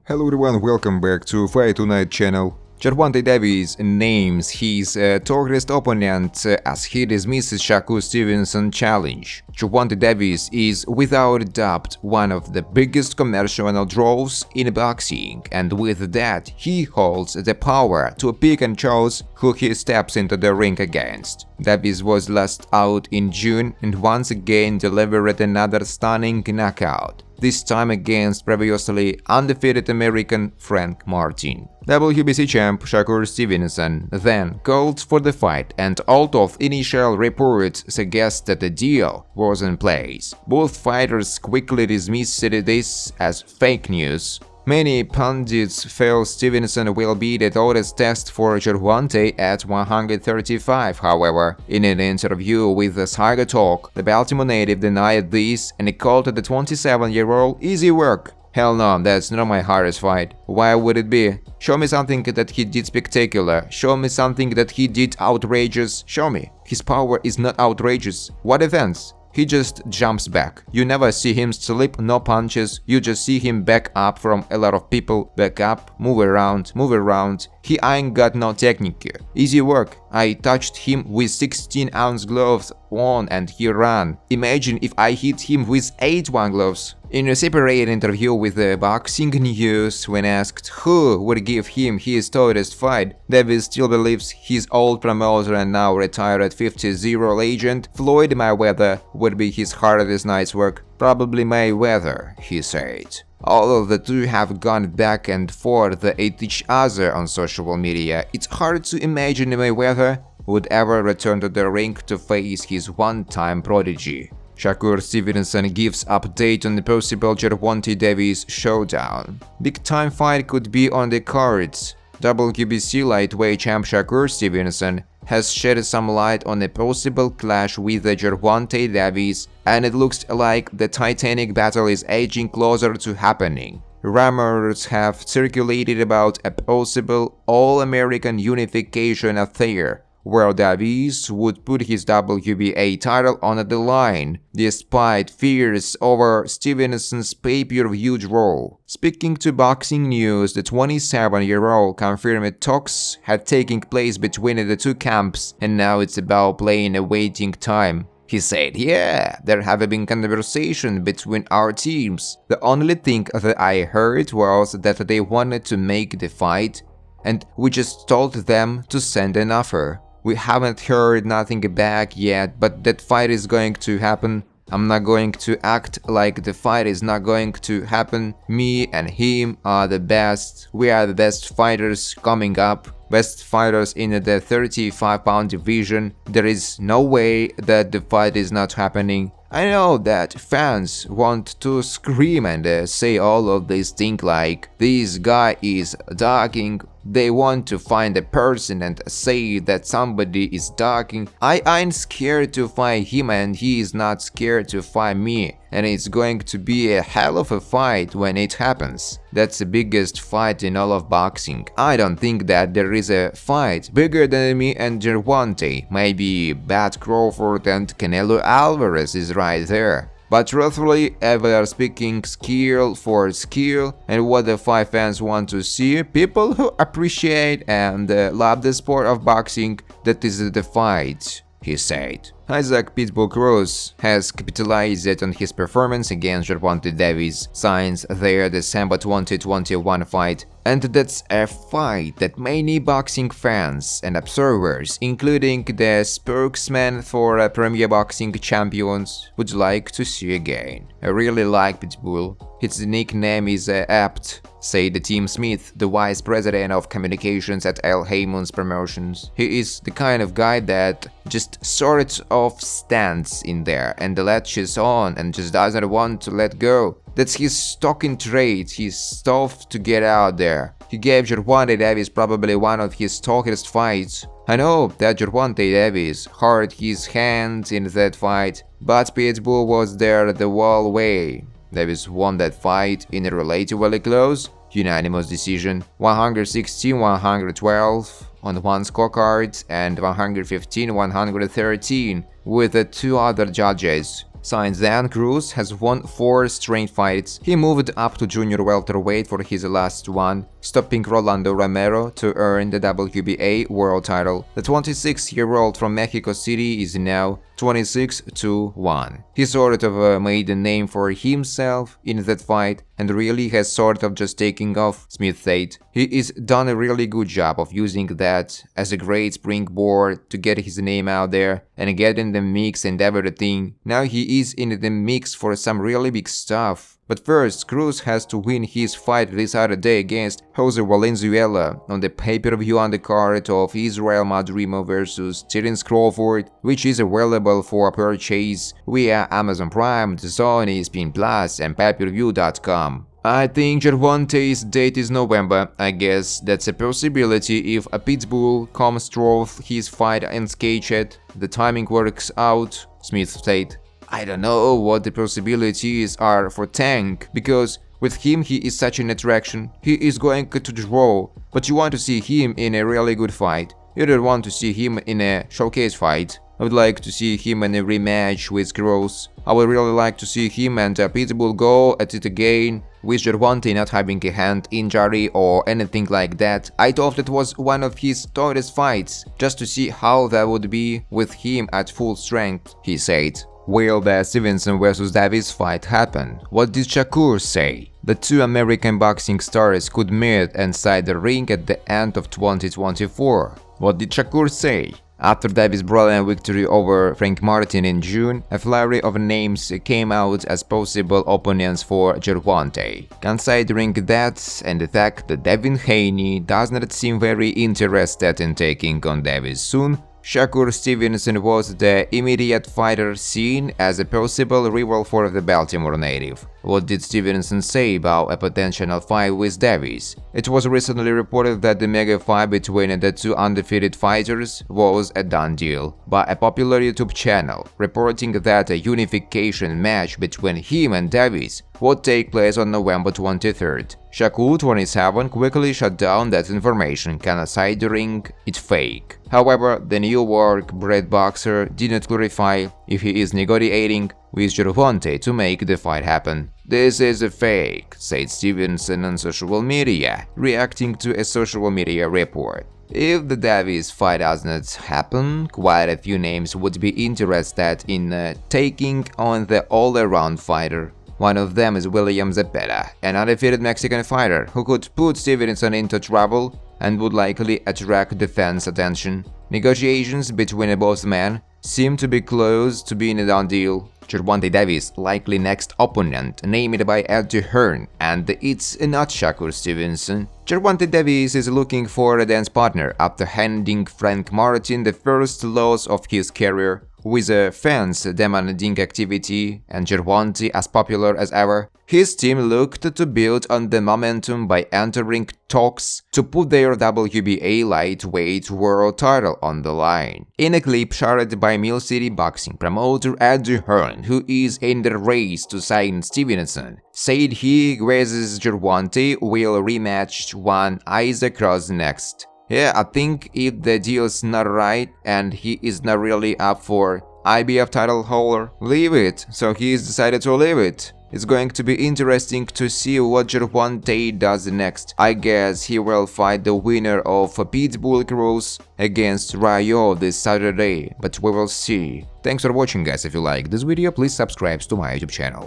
Hello everyone, welcome back to Fight Tonight channel. Gervonta Davis names his toughest opponent as he dismisses Shakur Stevenson challenge. Gervonta Davis is without a doubt one of the biggest commercial draws in boxing, and with that he holds the power to pick and choose who he steps into the ring against. Davis was last out in June and once again delivered another stunning knockout, this time against previously undefeated American Frank Martin. WBC champ Shakur Stevenson then called for the fight, and although initial reports suggested a deal was in place, both fighters quickly dismissed this as fake news. Many pundits feel Stevenson will be the toughest test for Gervonta at 135. However, in an interview with the Tiger Talk, the Baltimore native denied this and called the 27-year-old easy work. Hell no, that's not my hardest fight. Why would it be? Show me something that he did spectacular. Show me something that he did outrageous. Show me. His power is not outrageous. What offense? He just jumps back. You never see him slip, no punches, you just see him back up from a lot of people, back up, move around. He ain't got no technique. Easy work. I touched him with 16-ounce gloves on and he ran. Imagine if I hit him with 8-ounce gloves. In a separate interview with the Boxing News, when asked who would give him his toughest fight, Davis still believes his old promoter and now retired 50-0 legend Floyd Mayweather would be his hardest night's work. Probably Mayweather, he said. Although the two have gone back and forth at each other on social media, it's hard to imagine Mayweather would ever return to the ring to face his one-time prodigy. Shakur Stevenson gives update on the possible Gervonta Davis showdown. Big-time fight could be on the cards. WBC lightweight champ Shakur Stevenson has shed some light on a possible clash with the Gervonta Davis, and it looks like the titanic battle is edging closer to happening. Rumors have circulated about a possible All-American unification affair, where Davis would put his WBA title on the line, despite fears over Stevenson's pay-per-view draw. Speaking to Boxing News, the 27-year-old confirmed talks had taken place between the two camps, and now it's about playing a waiting time. He said, "Yeah, there have been conversations between our teams. The only thing that I heard was that they wanted to make the fight, and we just told them to send an offer. We haven't heard nothing back yet, but that fight is going to happen. I'm not going to act like the fight is not going to happen. Me and him are the best. We are the best fighters coming up. Best fighters in the 35-pound division. There is no way that the fight is not happening." I know that fans want to scream and say all of these things like, this guy is dogging. They want to find a person and say that somebody is dogging. I ain't scared to fight him and he is not scared to fight me. And it's going to be a hell of a fight when it happens. That's the biggest fight in all of boxing. I don't think that there is a fight bigger than me and Gervonta. Maybe Bat Crawford and Canelo Alvarez is right there. But truthfully, if we are speaking skill for skill and what the fight fans want to see, people who appreciate and love the sport of boxing, that is the fight, he said. Isaac Pitbull Cruz has capitalized on his performance against Gervonta Davis since their December 2021 fight, and that's a fight that many boxing fans and observers, including the spokesman for Premier Boxing Champions, would like to see again. I really like Pitbull. His nickname is apt, said Tim Smith, the vice president of communications at Al Haymon's Promotions. He is the kind of guy that just sort of stands in there and latches on and just doesn't want to let go. That's his talking trait. He's tough to get out there. He gave Gervonta Davis probably one of his toughest fights. I know that Gervonta Davis hurt his hands in that fight, but Pitbull was there the whole way. Davis won that fight in a relatively close, unanimous decision, 116-112 on one scorecard and 115-113 with the two other judges. Since then, Cruz has won 4 straight fights. He moved up to junior welterweight for his last one, stopping Rolando Romero to earn the WBA world title. The 26-year-old from Mexico City is now 26-1. He sort of made a name for himself in that fight and really has sort of just taken off, Smith said. He is done a really good job of using that as a great springboard to get his name out there and get in the mix and everything. Now he is in the mix for some really big stuff. But first, Cruz has to win his fight this Saturday against Jose Valenzuela on the pay-per-view undercard of Israel Madrimo vs Terence Crawford, which is available for purchase via Amazon Prime, DAZN, ESPN Plus, and payperview.com. I think Gervonta's date is November. I guess that's a possibility if a Pitbull comes through his fight unscathed. The timing works out, Smith said. I don't know what the possibilities are for Tank, because with him he is such an attraction. He is going to draw, but you want to see him in a really good fight. You don't want to see him in a showcase fight. I would like to see him in a rematch with Cruz. I would really like to see him and Pitbull go at it again, with Gervonta not having a hand injury or anything like that. I thought that was one of his toughest fights, just to see how that would be with him at full strength, he said. Will the Stevenson vs Davis fight happen? What did Shakur say? The two American boxing stars could meet inside the ring at the end of 2024. What did Shakur say? After Davis' brilliant victory over Frank Martin in June, a flurry of names came out as possible opponents for Gervonta. Considering that and the fact that Devin Haney does not seem very interested in taking on Davis soon, Shakur Stevenson was the immediate fighter seen as a possible rival for the Baltimore native. What did Stevenson say about a potential fight with Davis? It was recently reported that the mega fight between the two undefeated fighters was a done deal by a popular YouTube channel, reporting that a unification match between him and Davis would take place on November 23rd. Shakur, 27, quickly shut down that information, considering it fake. However, the New York-bred boxer did not clarify if he is negotiating with Gervonta to make the fight happen. "This is a fake," said Stevenson on social media, reacting to a social media report. If the Davis fight does not happen, quite a few names would be interested in taking on the all-around fighter. One of them is William Zepeda, an undefeated Mexican fighter who could put Stevenson into trouble and would likely attract the fans' attention. Negotiations between both men seem to be close to being a done deal. Gervonta Davis' likely next opponent, named by Eddie Hearn, and it's not Shakur Stevenson. Gervonta Davis is looking for a dance partner after handing Frank Martin the first loss of his career. With fans demanding activity and Gervonta as popular as ever, his team looked to build on the momentum by entering talks to put their WBA lightweight world title on the line. In a clip shared by Mill City boxing promoter Eddie Hearn, who is in the race to sign Stevenson, said he guesses Gervonta will rematch one Isaac Cruz next. Yeah, I think if the deal's not right and he is not really up for IBF title holder, leave it. So he's decided to leave it. It's going to be interesting to see what Gervonta does next. I guess he will fight the winner of Pitbull Cruz against Rayo this Saturday, but we will see. Thanks for watching, guys. If you like this video, please subscribe to my YouTube channel.